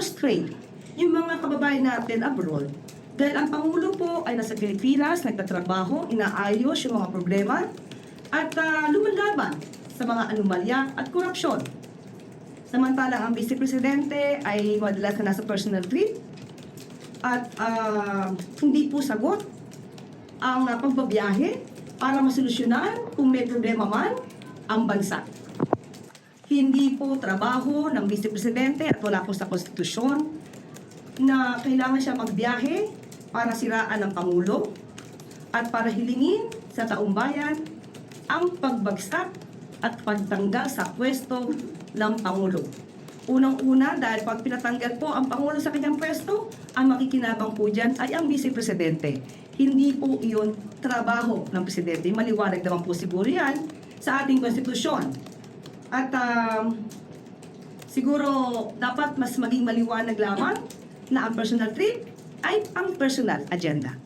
na-frustrate yung mga kababayan natin abroad dahil ang Pangulo po ay nasa Pilipinas, nagtatrabaho, inaayos yung mga problema at lumalaban sa mga anomalya at korupsyon. Samantalang ang Vice Presidente ay madalas na nasa personal trip at hindi po sagot ang pagbabiyahe para masolusyonan kung may problema man ang bansa. Hindi po trabaho ng Vice Presidente at wala po sa konstitusyon na kailangan siya magbiyahe para siraan ang Pangulo at para hilingin sa taong bayan ang pagbagsak at pagtanggal sa pwesto ng Pangulo. Unang-una, dahil pag pinatanggal po ang Pangulo sa kanyang pwesto, ang makikinabang po dyan ay ang Vice Presidente. Hindi po iyon trabaho ng Presidente. Maliwanag naman po siguro yan sa ating konstitusyon. At siguro dapat mas maging maliwanag lamang na ang personal trip ay ang personal agenda.